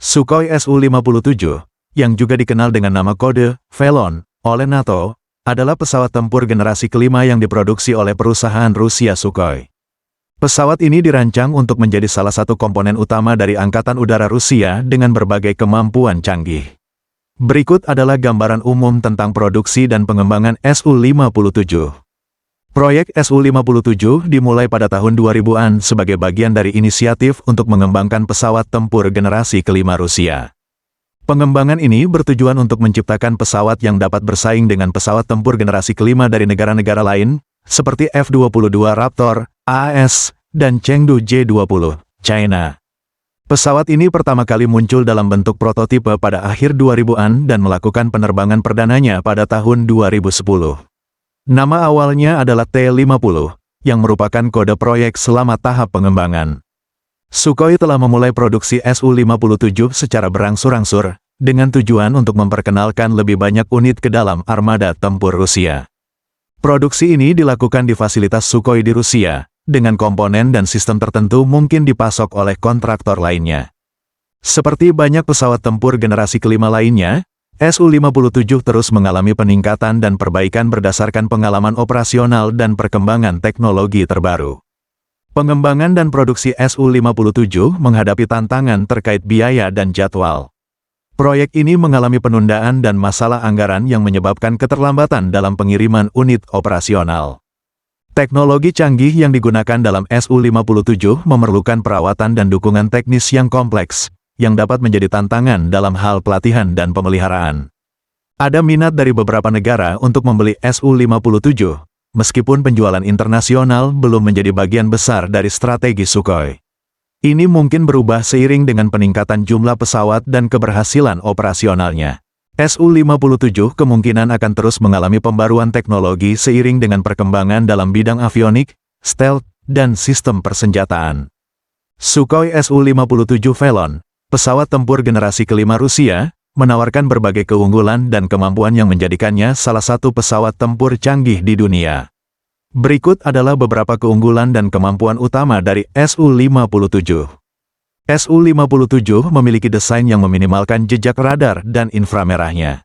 Sukhoi Su-57, yang juga dikenal dengan nama kode Velon oleh NATO, adalah pesawat tempur generasi kelima yang diproduksi oleh perusahaan Rusia Sukhoi. Pesawat ini dirancang untuk menjadi salah satu komponen utama dari Angkatan Udara Rusia dengan berbagai kemampuan canggih. Berikut adalah gambaran umum tentang produksi dan pengembangan Su-57. Proyek Su-57 dimulai pada tahun 2000-an sebagai bagian dari inisiatif untuk mengembangkan pesawat tempur generasi kelima Rusia. Pengembangan ini bertujuan untuk menciptakan pesawat yang dapat bersaing dengan pesawat tempur generasi kelima dari negara-negara lain, seperti F-22 Raptor, AAS, dan Chengdu J-20, China. Pesawat ini pertama kali muncul dalam bentuk prototipe pada akhir 2000-an dan melakukan penerbangan perdananya pada tahun 2010. Nama awalnya adalah T-50, yang merupakan kode proyek selama tahap pengembangan. Sukhoi telah memulai produksi Su-57 secara berangsur-angsur, dengan tujuan untuk memperkenalkan lebih banyak unit ke dalam armada tempur Rusia. Produksi ini dilakukan di fasilitas Sukhoi di Rusia, dengan komponen dan sistem tertentu mungkin dipasok oleh kontraktor lainnya. Seperti banyak pesawat tempur generasi kelima lainnya, Su-57 terus mengalami peningkatan dan perbaikan berdasarkan pengalaman operasional dan perkembangan teknologi terbaru. Pengembangan dan produksi Su-57 menghadapi tantangan terkait biaya dan jadwal. Proyek ini mengalami penundaan dan masalah anggaran yang menyebabkan keterlambatan dalam pengiriman unit operasional. Teknologi canggih yang digunakan dalam Su-57 memerlukan perawatan dan dukungan teknis yang kompleks, yang dapat menjadi tantangan dalam hal pelatihan dan pemeliharaan. Ada minat dari beberapa negara untuk membeli Su-57, meskipun penjualan internasional belum menjadi bagian besar dari strategi Sukhoi. Ini mungkin berubah seiring dengan peningkatan jumlah pesawat dan keberhasilan operasionalnya. Su-57 kemungkinan akan terus mengalami pembaruan teknologi seiring dengan perkembangan dalam bidang avionik, stealth, dan sistem persenjataan. Sukhoi Su-57 Velon, pesawat tempur generasi kelima Rusia, menawarkan berbagai keunggulan dan kemampuan yang menjadikannya salah satu pesawat tempur canggih di dunia. Berikut adalah beberapa keunggulan dan kemampuan utama dari Su-57. Su-57 memiliki desain yang meminimalkan jejak radar dan inframerahnya.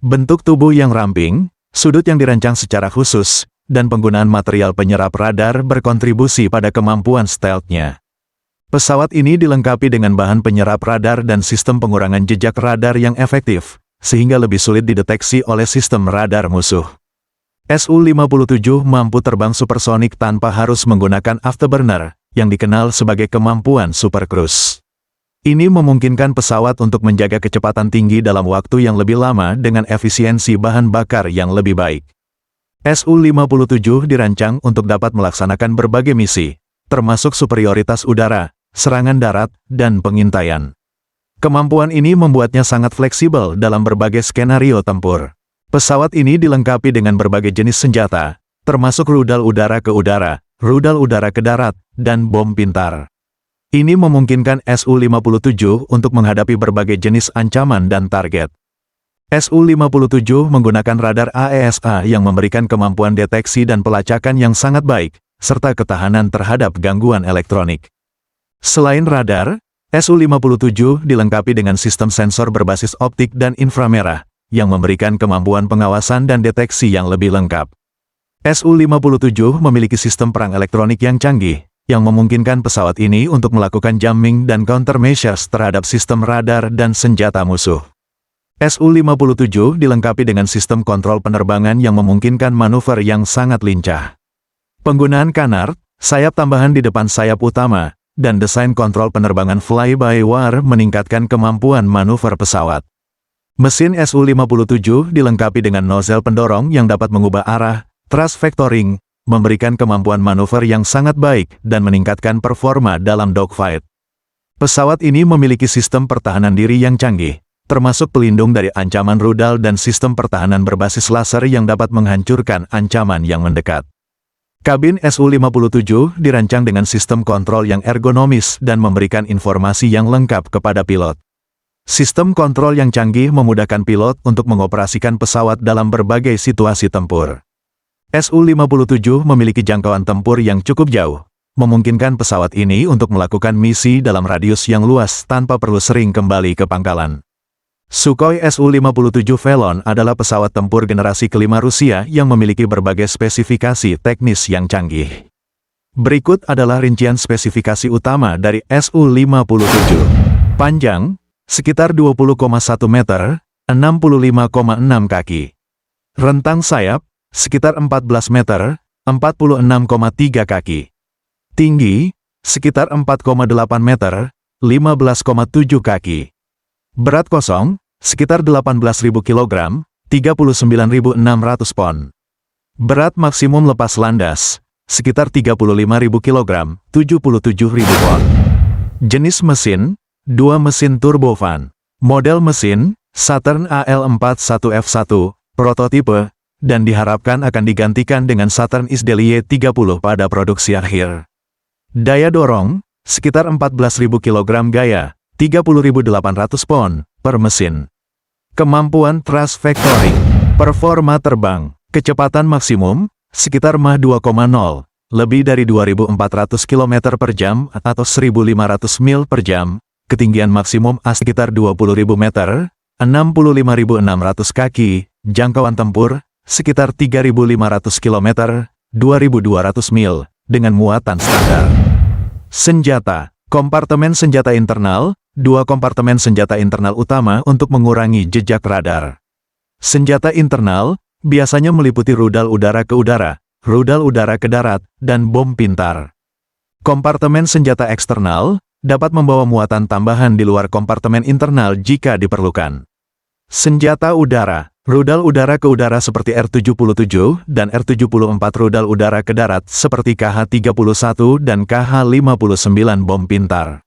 Bentuk tubuh yang ramping, sudut yang dirancang secara khusus, dan penggunaan material penyerap radar berkontribusi pada kemampuan stealth-nya. Pesawat ini dilengkapi dengan bahan penyerap radar dan sistem pengurangan jejak radar yang efektif, sehingga lebih sulit dideteksi oleh sistem radar musuh. Su-57 mampu terbang supersonik tanpa harus menggunakan afterburner, yang dikenal sebagai kemampuan super cruise. Ini memungkinkan pesawat untuk menjaga kecepatan tinggi dalam waktu yang lebih lama dengan efisiensi bahan bakar yang lebih baik. Su-57 dirancang untuk dapat melaksanakan berbagai misi, termasuk superioritas udara, serangan darat, dan pengintaian. Kemampuan ini membuatnya sangat fleksibel dalam berbagai skenario tempur. Pesawat ini dilengkapi dengan berbagai jenis senjata, termasuk rudal udara ke udara, rudal udara ke darat, dan bom pintar. Ini memungkinkan Su-57 untuk menghadapi berbagai jenis ancaman dan target. Su-57 menggunakan radar AESA yang memberikan kemampuan deteksi dan pelacakan yang sangat baik, serta ketahanan terhadap gangguan elektronik. Selain radar, Su-57 dilengkapi dengan sistem sensor berbasis optik dan inframerah, yang memberikan kemampuan pengawasan dan deteksi yang lebih lengkap. Su-57 memiliki sistem perang elektronik yang canggih, yang memungkinkan pesawat ini untuk melakukan jamming dan countermeasures terhadap sistem radar dan senjata musuh. Su-57 dilengkapi dengan sistem kontrol penerbangan yang memungkinkan manuver yang sangat lincah. Penggunaan canard, sayap tambahan di depan sayap utama, dan desain kontrol penerbangan fly-by-wire meningkatkan kemampuan manuver pesawat. Mesin Su-57 dilengkapi dengan nozzle pendorong yang dapat mengubah arah, thrust vectoring, memberikan kemampuan manuver yang sangat baik dan meningkatkan performa dalam dogfight. Pesawat ini memiliki sistem pertahanan diri yang canggih, termasuk pelindung dari ancaman rudal dan sistem pertahanan berbasis laser yang dapat menghancurkan ancaman yang mendekat. Kabin Su-57 dirancang dengan sistem kontrol yang ergonomis dan memberikan informasi yang lengkap kepada pilot. Sistem kontrol yang canggih memudahkan pilot untuk mengoperasikan pesawat dalam berbagai situasi tempur. Su-57 memiliki jangkauan tempur yang cukup jauh, memungkinkan pesawat ini untuk melakukan misi dalam radius yang luas tanpa perlu sering kembali ke pangkalan. Sukhoi Su-57 Velon adalah pesawat tempur generasi kelima Rusia yang memiliki berbagai spesifikasi teknis yang canggih. Berikut adalah rincian spesifikasi utama dari Su-57. Panjang, sekitar 20,1 meter, 65,6 kaki. Rentang sayap, sekitar 14 meter, 46,3 kaki. Tinggi, sekitar 4,8 meter, 15,7 kaki. Berat kosong, sekitar 18.000 kg, 39.600 pon. Berat maksimum lepas landas, sekitar 35.000 kg, 77.000 pon. Jenis mesin, 2 mesin turbofan. Model mesin, Saturn AL41F1, prototipe, dan diharapkan akan digantikan dengan Saturn Isdelie 30 pada produksi akhir. Daya dorong, sekitar 14.000 kg gaya, 30.800 pon, per mesin. Kemampuan thrust vectoring, performa terbang, kecepatan maksimum, sekitar Mach 2,0, lebih dari 2.400 km per jam atau 1.500 mil per jam, ketinggian maksimum sekitar 20.000 meter, 65.600 kaki, jangkauan tempur, sekitar 3.500 km, 2.200 mil, dengan muatan standar. Senjata, kompartemen senjata internal, 2 kompartemen senjata internal utama untuk mengurangi jejak radar. Senjata internal, biasanya meliputi rudal udara ke udara, rudal udara ke darat, dan bom pintar. Kompartemen senjata eksternal, dapat membawa muatan tambahan di luar kompartemen internal jika diperlukan. Senjata udara, rudal udara ke udara seperti R-77 dan R-74 rudal udara ke darat seperti KH-31 dan KH-59 bom pintar.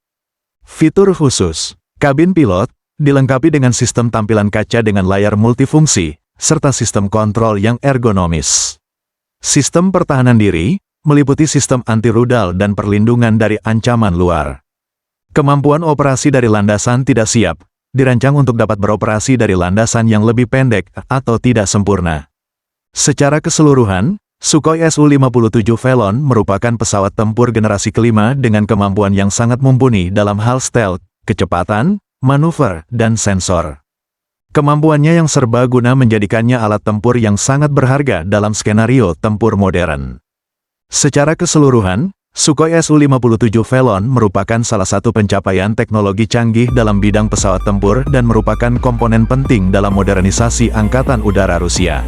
Fitur khusus, kabin pilot, dilengkapi dengan sistem tampilan kaca dengan layar multifungsi, serta sistem kontrol yang ergonomis. Sistem pertahanan diri, meliputi sistem anti-rudal dan perlindungan dari ancaman luar. Kemampuan operasi dari landasan tidak siap, dirancang untuk dapat beroperasi dari landasan yang lebih pendek atau tidak sempurna. Secara keseluruhan, Sukhoi Su-57 Velon merupakan pesawat tempur generasi kelima dengan kemampuan yang sangat mumpuni dalam hal stealth, kecepatan, manuver, dan sensor. Kemampuannya yang serbaguna menjadikannya alat tempur yang sangat berharga dalam skenario tempur modern. Secara keseluruhan, Sukhoi Su-57 Velon merupakan salah satu pencapaian teknologi canggih dalam bidang pesawat tempur dan merupakan komponen penting dalam modernisasi Angkatan Udara Rusia.